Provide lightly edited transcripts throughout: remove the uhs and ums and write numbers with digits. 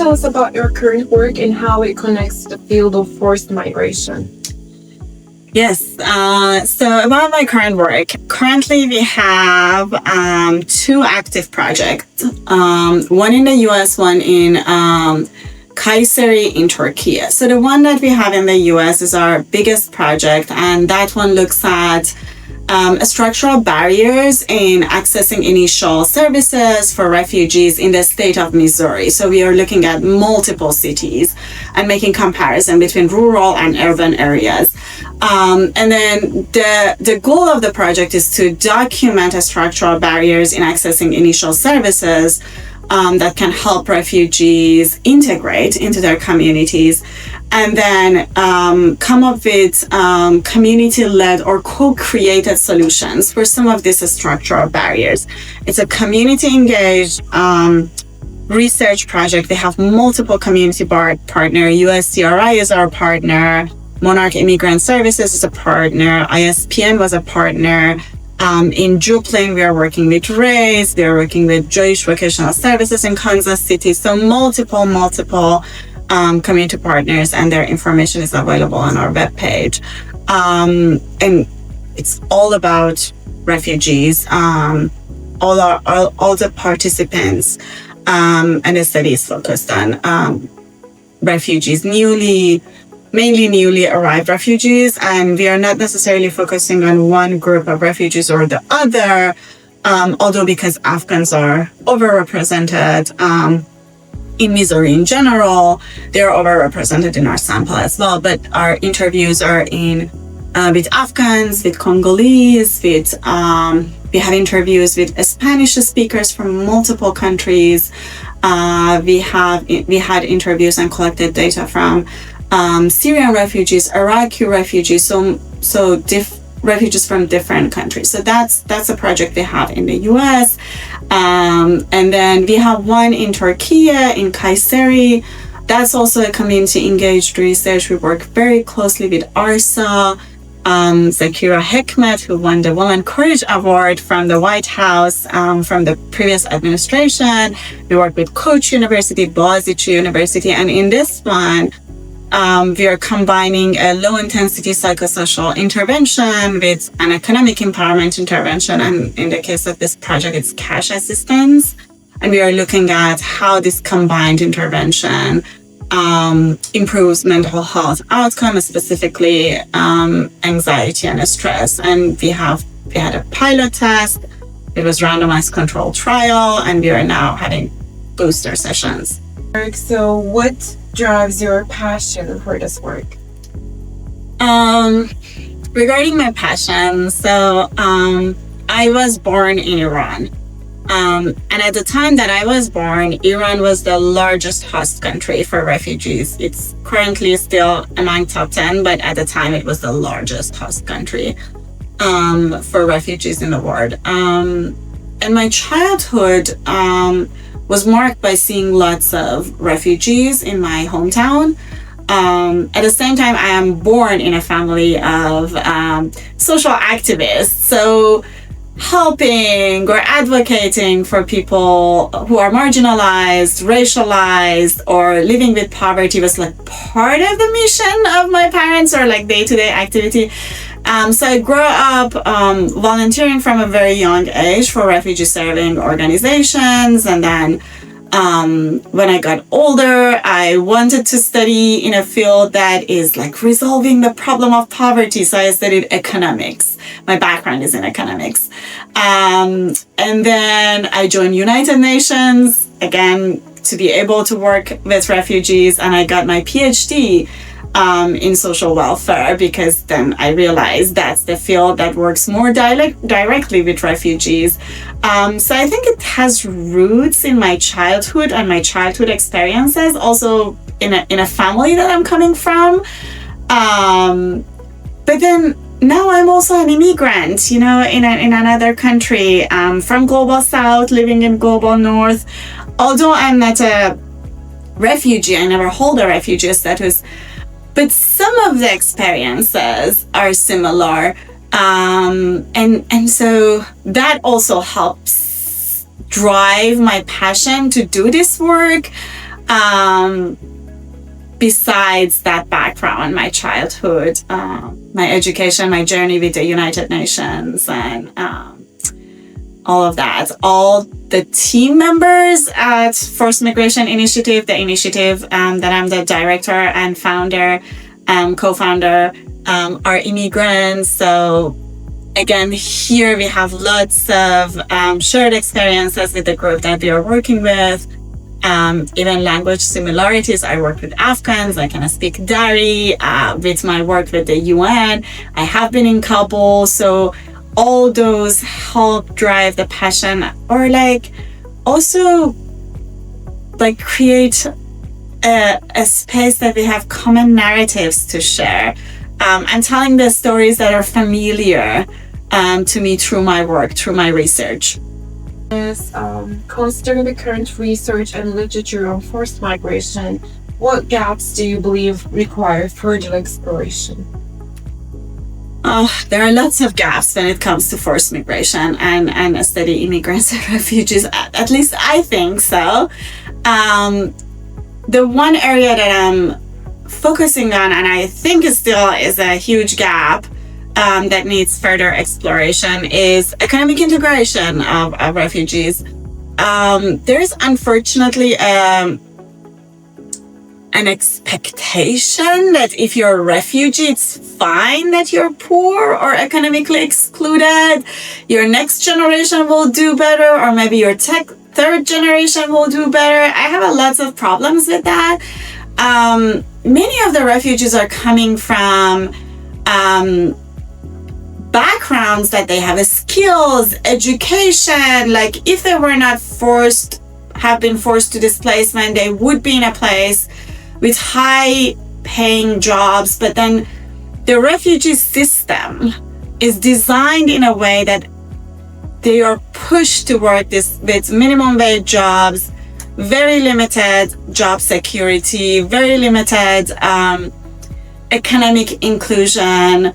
tell us about your current work and how it connects to the field of forced migration? Yes. So about my current work, currently we have 2 active projects. One in the US, one in Kayseri in Turkey. So the one that we have in the US is our biggest project, and that one looks at structural barriers in accessing initial services for refugees in the state of Missouri. So we are looking at multiple cities and making comparison between rural and urban areas. And then the goal of the project is to document structural barriers in accessing initial services that can help refugees integrate into their communities, and then come up with community-led or co-created solutions for some of these structural barriers. It's a community-engaged research project. They have multiple community partners. USCRI is our partner. Monarch Immigrant Services is a partner. ISPN was a partner. In Joplin, we are working with RAISE. We are working with Jewish Vocational Services in Kansas City. So multiple community partners, and their information is available on our webpage. And it's all about refugees, all the participants, and the study is focused on refugees, mainly newly arrived refugees, and we are not necessarily focusing on one group of refugees or the other, although because Afghans are overrepresented in Missouri in general, they're overrepresented in our sample as well. But our interviews are with Afghans, with Congolese, we have interviews with Spanish speakers from multiple countries. We had interviews and collected data from Syrian refugees, Iraqi refugees, refugees from different countries. So that's a project we have in the US. And then we have one in Turkey, in Kayseri. That's also a community engaged research. We work very closely with ARSA, Zakira Hekmet, who won the Women Courage Award from the White House from the previous administration. We work with Koç University, Boğaziçi University, and in this one, we are combining a low-intensity psychosocial intervention with an economic empowerment intervention. And in the case of this project, it's cash assistance. And we are looking at how this combined intervention improves mental health outcomes, specifically anxiety and stress. And we had a pilot test. It was randomized controlled trial, and we are now having booster sessions. So what drives your passion for this work? Regarding my passion, so I was born in Iran. And at the time that I was born, Iran was the largest host country for refugees. It's currently still among top 10, but at the time it was the largest host country for refugees in the world. And my childhood was marked by seeing lots of refugees in my hometown. At the same time, I am born in a family of social activists. So helping or advocating for people who are marginalized, racialized, or living with poverty was like part of the mission of my parents, or like day-to-day activity. So I grew up volunteering from a very young age for refugee serving organizations. And then when I got older, I wanted to study in a field that is like resolving the problem of poverty. So I studied economics. My background is in economics. And then I joined United Nations, again, to be able to work with refugees. And I got my PhD in social welfare, because then I realized that's the field that works more directly with refugees. So I think it has roots in my childhood and my childhood experiences, also in a family that I'm coming from. But then now I'm also an immigrant, in another country, from Global South, living in Global North. Although I'm not a refugee, I never hold a refugee status, but some of the experiences are similar. And so that also helps drive my passion to do this work. besides that background, my childhood, my education, my journey with the United Nations, and all of that. All the team members at Forced Migration Initiative, the initiative that I'm the director and founder, co-founder, are immigrants. So again, here we have lots of shared experiences with the group that we are working with. Even language similarities. I work with Afghans. I can speak Dari. With my work with the UN, I have been in Kabul. So all those help drive the passion, or like also like create a space that we have common narratives to share, and telling the stories that are familiar to me through my work, through my research. Considering the current research and literature on forced migration, what gaps do you believe require further exploration? There are lots of gaps when it comes to forced migration and study immigrants and refugees. At least I think so. The one area that I'm focusing on, and I think is a huge gap that needs further exploration, is economic integration of refugees. There's unfortunately an expectation that if you're a refugee, it's fine that you're poor or economically excluded. Your next generation will do better, or maybe your third generation will do better. I have lots of problems with that. Many of the refugees are coming from backgrounds that they have skills, education. Like if they were not have been forced to displacement, they would be in a place with high paying jobs. But then the refugee system is designed in a way that they are pushed to work with minimum wage jobs, very limited job security, very limited economic inclusion.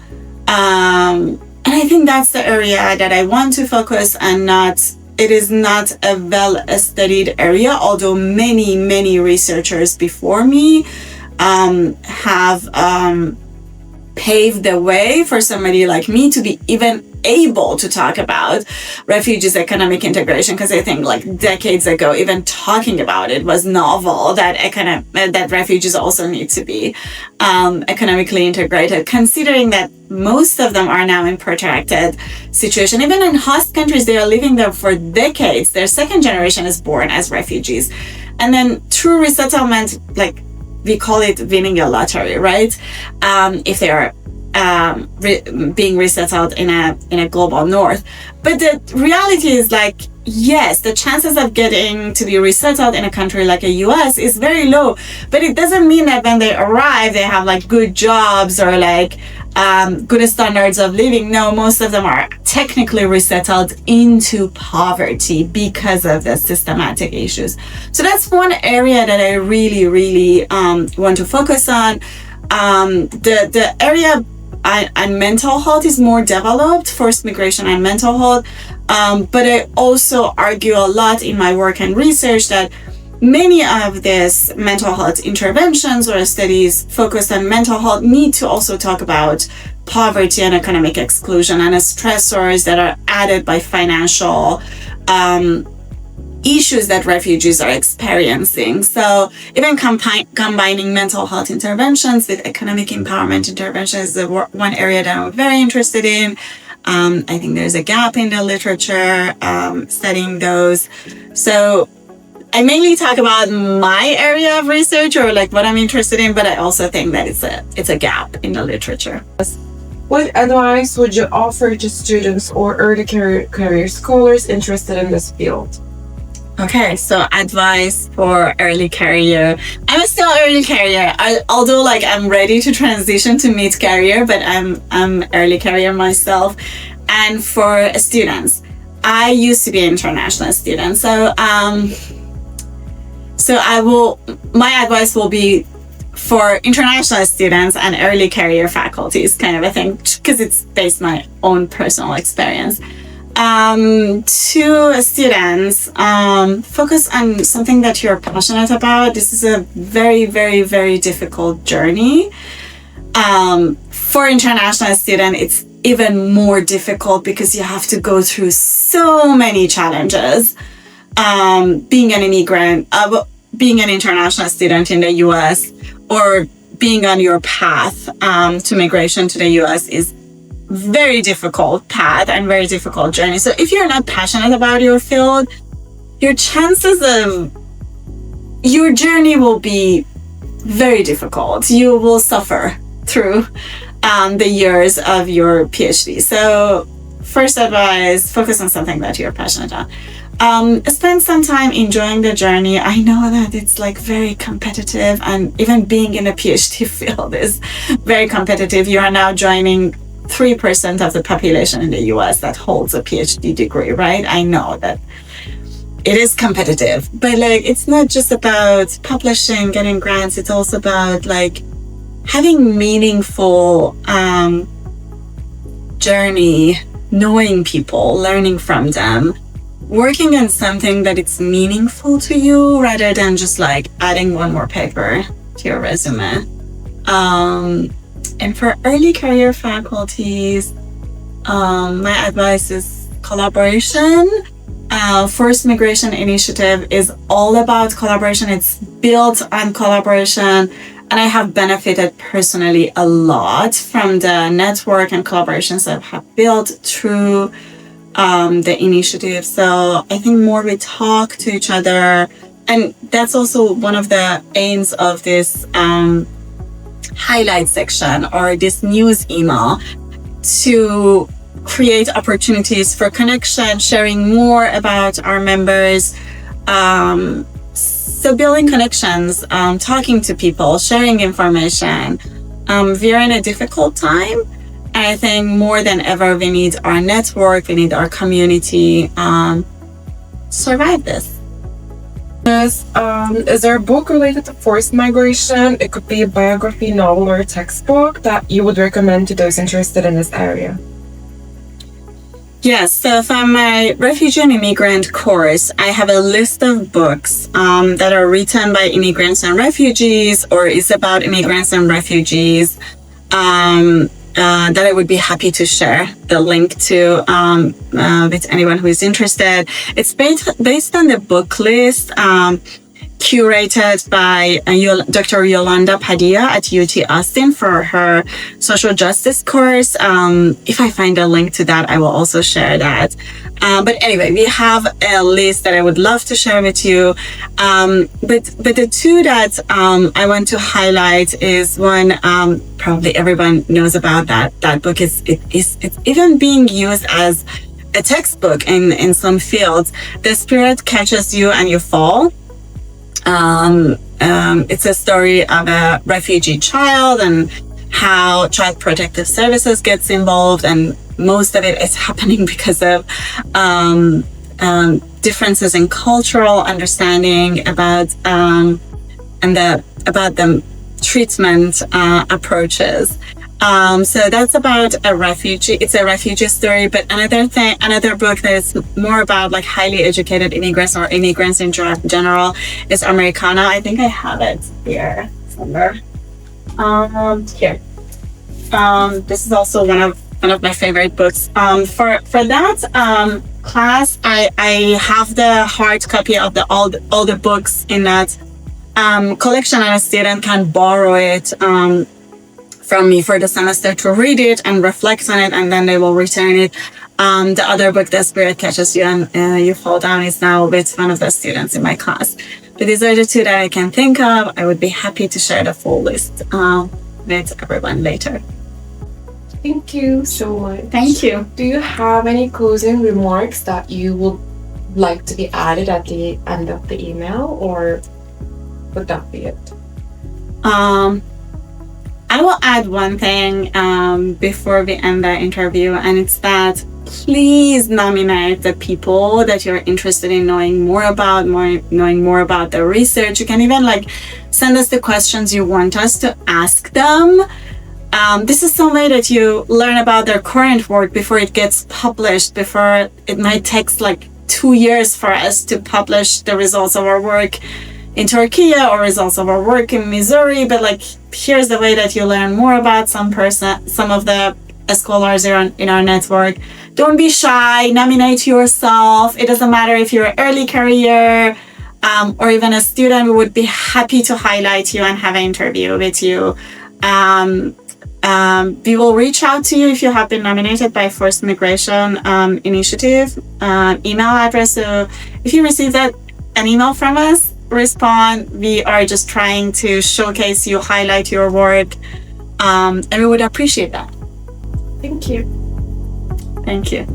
And I think that's the area that I want to focus on. It is not a well-studied area, although many researchers before me have paved the way for somebody like me to be even able to talk about refugees' economic integration, because I think like decades ago, even talking about it was novel, that refugees also need to be economically integrated, considering that most of them are now in protracted situation. Even in host countries, they are living there for decades. Their second generation is born as refugees. And then through resettlement, like we call it winning a lottery, right? If they are being resettled in a global north. But the reality is like, yes, the chances of getting to be resettled in a country like a US is very low, but it doesn't mean that when they arrive, they have like good jobs or like good standards of living. No, most of them are technically resettled into poverty because of the systematic issues. So that's one area that I really want to focus on. The area and mental health is more developed, forced migration and mental health. But I also argue a lot in my work and research that many of these mental health interventions or studies focused on mental health need to also talk about poverty and economic exclusion and stressors that are added by financial issues that refugees are experiencing. So even combining mental health interventions with economic empowerment interventions is one area that I'm very interested in. I think there's a gap in the literature studying those. So I mainly talk about my area of research or like what I'm interested in, but I also think that it's a gap in the literature. What advice would you offer to students or early career scholars interested in this field? Okay, so advice for early career. I'm still early career, although like I'm ready to transition to mid-career, but I'm early career myself. And for students, I used to be an international student, so my advice will be for international students and early career faculties, kind of a thing, because it's based on my own personal experience. To students, focus on something that you're passionate about. This is a very, very, very difficult journey. For international students, it's even more difficult because you have to go through so many challenges. Being an immigrant, being an international student in the US, or being on your path to migration to the US is very difficult path and very difficult journey. So if you're not passionate about your field, your chances of your journey will be very difficult. You will suffer through the years of your PhD. So first advice, focus on something that you're passionate on. Spend some time enjoying the journey. I know that it's like very competitive, and even being in a PhD field is very competitive. You are now joining 3% of the population in the US that holds a PhD degree, right? I know that it is competitive, but like, it's not just about publishing, getting grants. It's also about like having meaningful journey, knowing people, learning from them, working on something that it's meaningful to you rather than just like adding one more paper to your resume. And for early career faculties, my advice is collaboration. Forced Migration Initiative is all about collaboration. It's built on collaboration. And I have benefited personally a lot from the network and collaborations I have built through the initiative. So I think more we talk to each other. And that's also one of the aims of this highlight section or this news email, to create opportunities for connection, sharing more about our members. So building connections, talking to people, sharing information. We're in a difficult time. And I think more than ever, we need our network, we need our community to survive this. Is there a book related to forced migration? It could be a biography, novel, or a textbook that you would recommend to those interested in this area. Yes, so for my refugee and immigrant course, I have a list of books that are written by immigrants and refugees, or is about immigrants and refugees, that I would be happy to share the link to with anyone who is interested. It's based on the book list curated by Dr. Yolanda Padilla at UT Austin for her social justice course. If I find a link to that, I will also share that. But anyway, we have a list that I would love to share with you. But the two that I want to highlight is one, probably everyone knows about that book. It's even being used as a textbook in some fields. The Spirit Catches You and You Fall. It's a story of a refugee child and how Child Protective Services gets involved, and most of it is happening because of differences in cultural understanding about the treatment approaches. So that's about a refugee. It's a refugee story. But another book that is more about like highly educated immigrants or immigrants in general is Americana. I think I have it here somewhere. Here. This is also one of my favorite books. For that class, I have the hard copy of all the books in that collection, and a student can borrow it from me for the semester to read it and reflect on it, and then they will return it. The other book, The Spirit Catches You and You Fall Down, is now with one of the students in my class. But these are the two that I can think of. I would be happy to share the full list with everyone later. Thank you so much. Thank you. Do you have any closing remarks that you would like to be added at the end of the email, or would that be it? I will add one thing before we end the interview, and it's that please nominate the people that you're interested in knowing more about the research. You can even like send us the questions you want us to ask them. this is some way that you learn about their current work before it gets published, before it might take like 2 years for us to publish the results of our work in Turkey or results of our work in Missouri. But like, here's the way that you learn more about some of the scholars in our network. Don't be shy, nominate yourself. It doesn't matter if you're early career or even a student. We would be happy to highlight you and have an interview with you. We will reach out to you if you have been nominated by Forced Migration Initiative email address. So if you receive an email from us, respond. We are just trying to showcase you, highlight your work, and we would appreciate that. Thank you. Thank you.